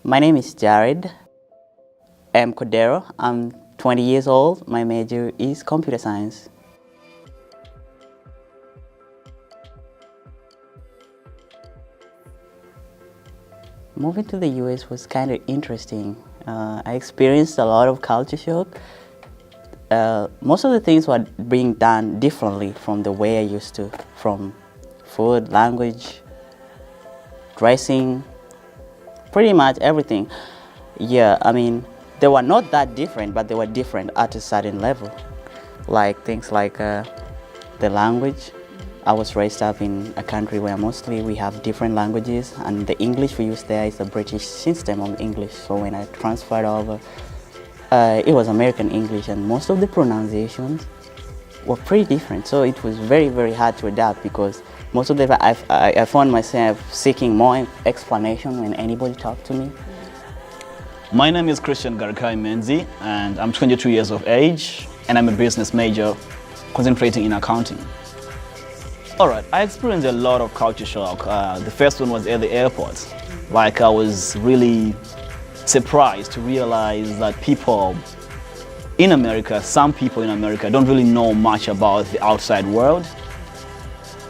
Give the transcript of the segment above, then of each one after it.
My name is Jared M. Cordero. I'm 20 years old. My major is computer science. Moving to the US was kind of interesting. I experienced a lot of culture shock. Most of the things were being done differently from the way I used to, from food, language, dressing, pretty much everything. Yeah, I mean, they were not that different, but they were different at a certain level. Like things like the language. I was raised up in a country where mostly we have different languages, and the English we use there is a British system of English. So when I transferred over, it was American English, and most of the pronunciations were pretty different. So it was very, very hard to adapt, because most of the time I found myself seeking more explanation when anybody talked to me. My name is Christian Garakai Menzi, and I'm 22 years of age, and I'm a business major concentrating in accounting. All right, I experienced a lot of culture shock. The first one was at the airport. Like, I was really surprised to realize that people in America, some people in America, don't really know much about the outside world.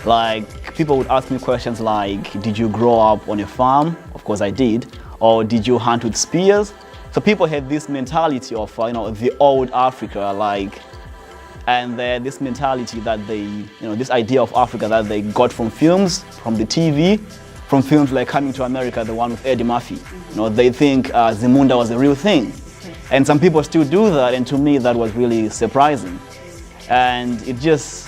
Like, people would ask me questions like, did you grow up on a farm? Of course I did. Or did you hunt with spears? So people had this mentality of, the old Africa, like, and this mentality that they, this idea of Africa that they got from films, from the TV, from films like Coming to America, the one with Eddie Murphy. They think Zamunda was the real thing. And some people still do that, and to me that was really surprising. And it just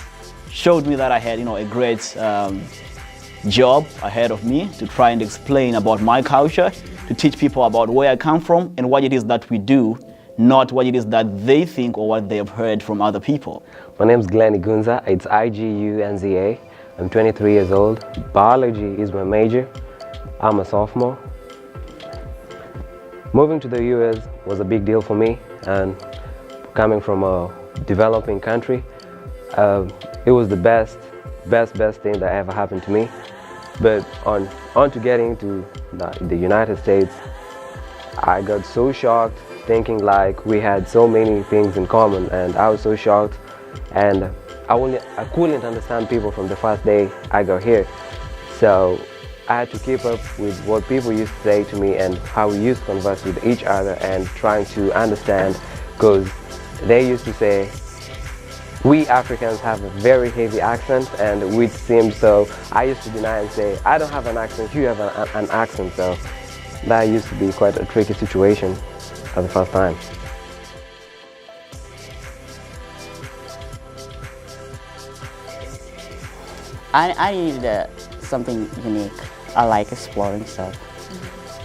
showed me that I had, a great job ahead of me to try and explain about my culture, to teach people about where I come from and what it is that we do, not what it is that they think or what they have heard from other people. My name is Glenn Igunza. It's IGUNZA. I'm 23 years old. Biology is my major. I'm a sophomore. Moving to the US was a big deal for me, and coming from a developing country, it was the best thing that ever happened to me. But on to getting to the United States, I got so shocked, thinking like we had so many things in common, and I was so shocked, and I couldn't understand people from the first day I got here. So I had to keep up with what people used to say to me and how we used to converse with each other and trying to understand, because they used to say we Africans have a very heavy accent, and which seems so. I used to deny and say, I don't have an accent, you have an accent. So that used to be quite a tricky situation for the first time. I needed something unique. I like exploring stuff.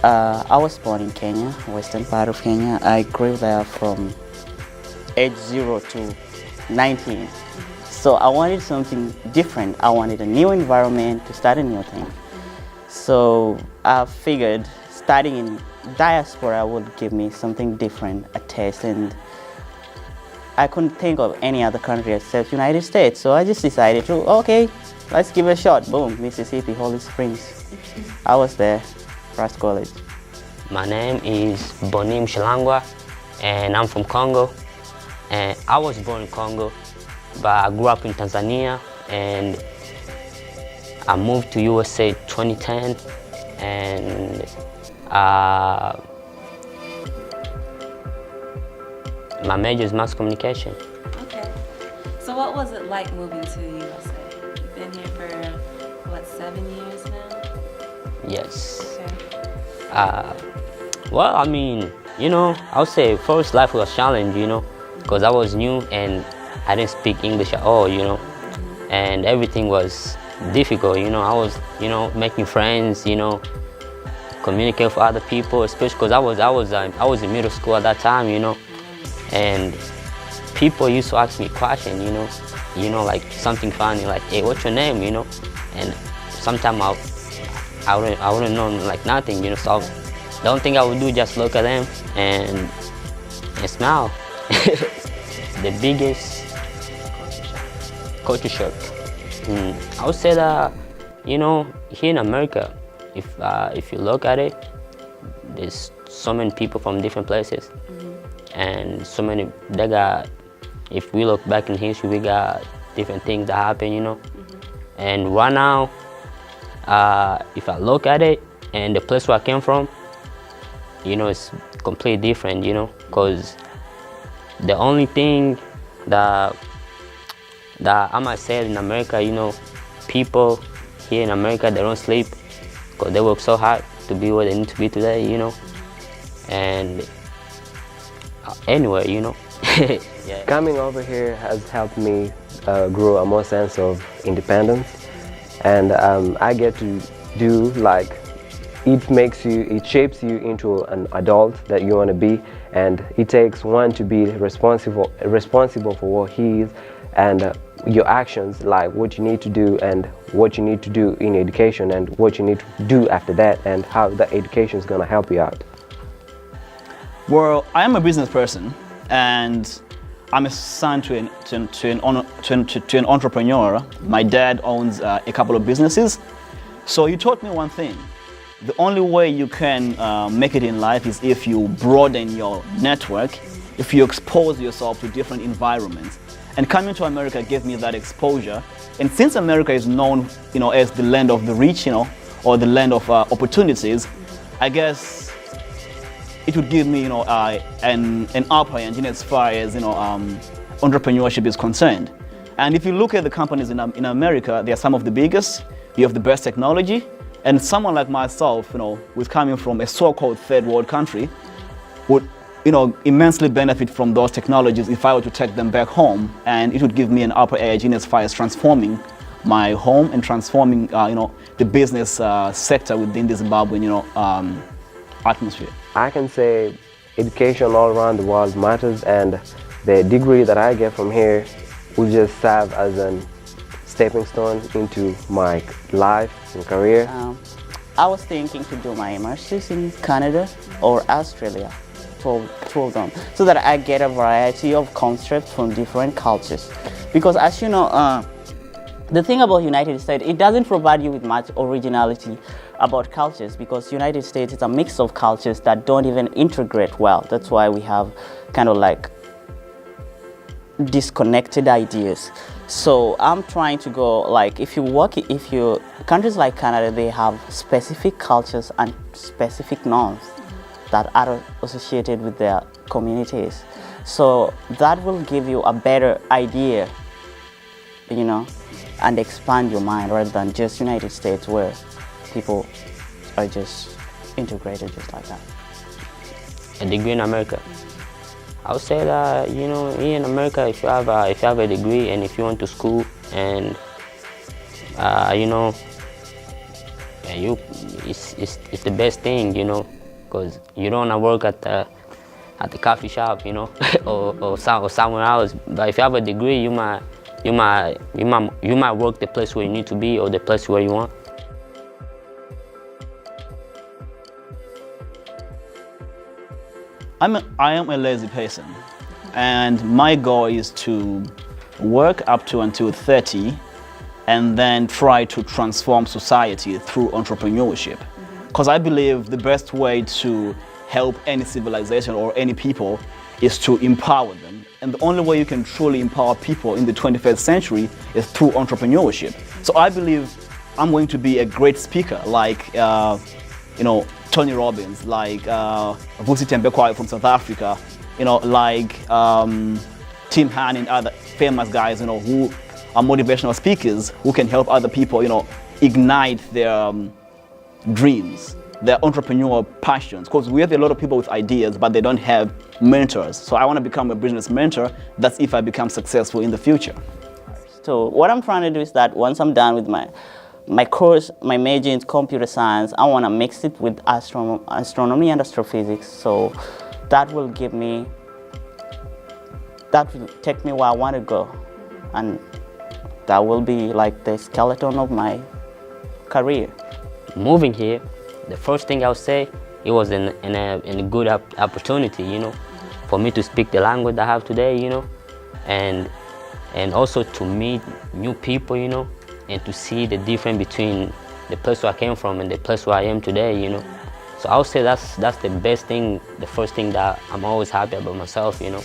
I was born in Kenya, western part of Kenya. I grew there from age 0 to 19. So I wanted something different. I wanted a new environment to start a new thing. So I figured starting in diaspora would give me something different, a taste, and I couldn't think of any other country except United States. So I just decided to, okay, let's give it a shot. Boom, Mississippi, Holy Springs. I was there, first college. My name is Bonim Shilangwa, and I'm from Congo. And I was born in Congo, but I grew up in Tanzania, and I moved to USA 2010, and my major is mass communication. Okay. So what was it like moving to the USA? You've been here for, what, 7 years now? Yes. Okay. Well, I mean, I would say first life was a challenge, because I was new and I didn't speak English at all, and everything was difficult, I was, making friends, communicate with other people, especially because I was in middle school at that time, and people used to ask me questions, like something funny, like, hey, what's your name, and sometimes I wouldn't know like nothing, so the only thing I would do just look at them and smile. The biggest culture shock. I would say that, here in America, if you look at it, there's so many people from different places, and so many. They got. If we look back in history, we got different things that happen, you know. And right now, if I look at it and the place where I came from, you know, it's completely different, you know, because the only thing that I might say in America, you know, people here in America, they don't sleep because they work so hard to be where they need to be today, you know, and anywhere, you know. Yeah. Coming over here has helped me grow a more sense of independence, and I get to do like, it shapes you into an adult that you want to be, and it takes one to be responsible for what he is, and your actions, like what you need to do and what you need to do in education and what you need to do after that, and how that education is going to help you out. Well, I am a business person, and I'm a son to an entrepreneur. My dad owns a couple of businesses. So he taught me one thing. The only way you can make it in life is if you broaden your network, if you expose yourself to different environments. And coming to America gave me that exposure. And since America is known, you know, as the land of the rich, you know, or the land of opportunities, I guess it would give me, you know, an upper end, you know, as far as, you know, entrepreneurship is concerned. And if you look at the companies in America, they are some of the biggest. You have the best technology, and someone like myself, you know, who's coming from a so-called third world country, would, you know, immensely benefit from those technologies if I were to take them back home, and it would give me an upper edge in as far as transforming my home and transforming, you know, the business sector within the Zimbabwean, you know, atmosphere. I can say education all around the world matters, and the degree that I get from here will just serve as a stepping stone into my life and career. I was thinking to do my master's in Canada or Australia, two of them, so that I get a variety of concepts from different cultures. Because as you know, the thing about United States, it doesn't provide you with much originality about cultures, because United States is a mix of cultures that don't even integrate well. That's why we have kind of like disconnected ideas. So I'm trying to go, like, countries like Canada, they have specific cultures and specific norms that are associated with their communities. So that will give you a better idea, you know, and expand your mind, rather than just United States where people are just integrated just like that. A degree in America. I would say that, you know, here in America, if you have a degree and if you went to school and you know, it's the best thing, you know, because you don't want to work at the coffee shop, you know, or somewhere else. But if you have a degree, you might work the place where you need to be or the place where you want. I am a lazy person, and my goal is to work up to until 30 and then try to transform society through entrepreneurship. Because I believe the best way to help any civilization or any people is to empower them. And the only way you can truly empower people in the 21st century is through entrepreneurship. So I believe I'm going to be a great speaker, like, you know, Tony Robbins, like Vusi Tembekwai from South Africa, you know, like Tim Han and other famous guys, you know, who are motivational speakers who can help other people, you know, ignite their dreams, their entrepreneurial passions. Because we have a lot of people with ideas, but they don't have mentors. So I want to become a business mentor. That's if I become successful in the future. So what I'm trying to do is that once I'm done with my course, my major in computer science, I want to mix it with astronomy and astrophysics. So that will take me where I want to go. And that will be like the skeleton of my career. Moving here, the first thing I would say, it was in a good opportunity, you know, for me to speak the language I have today, you know, and also to meet new people, you know, and to see the difference between the place where I came from and the place where I am today, you know. So I would say that's the best thing, the first thing that I'm always happy about myself, you know.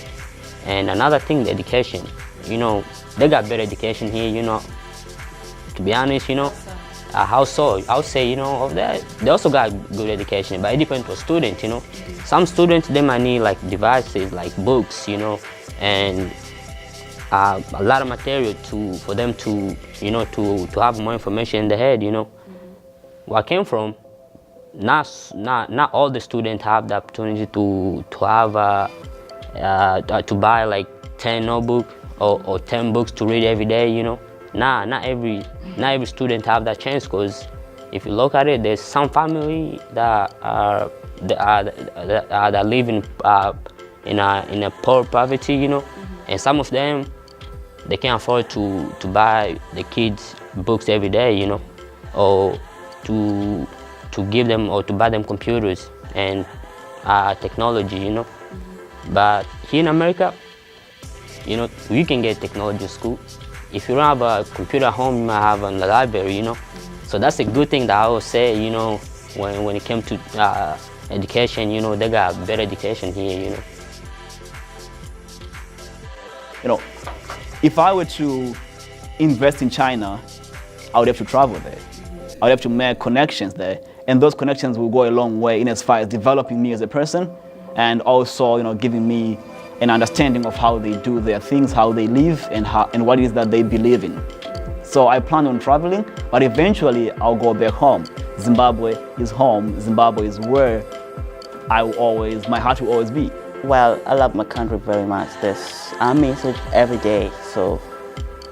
And another thing, the education. You know, they got better education here, you know. To be honest, you know, how so? I would say, you know, of that, they also got good education, but it depends on student, you know. Some students, they might need like devices, like books, you know, and a lot of material for them to, you know, to have more information in their head, you know. Where I came from, not all the students have the opportunity to have to buy like 10 notebooks or 10 books to read every day, you know. Not every student have that chance, because if you look at it, there's some family that live in a poor poverty, you know, and some of them, they can't afford to buy the kids books every day, you know, or to give them or to buy them computers and technology, you know. But here in America, you know, you can get technology in school. If you don't have a computer at home, you might have in the library, you know. So that's a good thing that I would say, you know, when it comes to education, you know, they got better education here, you know. You know, if I were to invest in China, I would have to travel there. I would have to make connections there, and those connections will go a long way in as far as developing me as a person, and also, you know, giving me an understanding of how they do their things, how they live, and what it is that they believe in. So I plan on traveling, but eventually I'll go back home. Zimbabwe is home. Zimbabwe is where my heart will always be. Well, I love my country very much. I miss it every day. So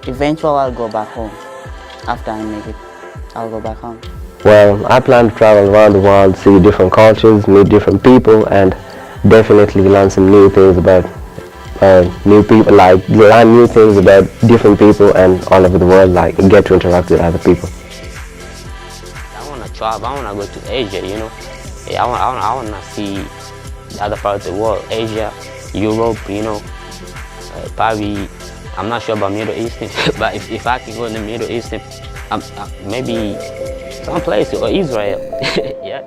eventually I'll go back home. After I make it, I'll go back home. Well, I plan to travel around the world, see different cultures, meet different people, and definitely learn some new things about new people, like learn new things about different people and all over the world, like get to interact with other people. I want to travel, I want to go to Asia, you know. Yeah, I want to see the other part of the world, Asia, Europe, you know. Probably, I'm not sure about Middle East, but if I can go in the Middle East, maybe some place, or Israel, yeah.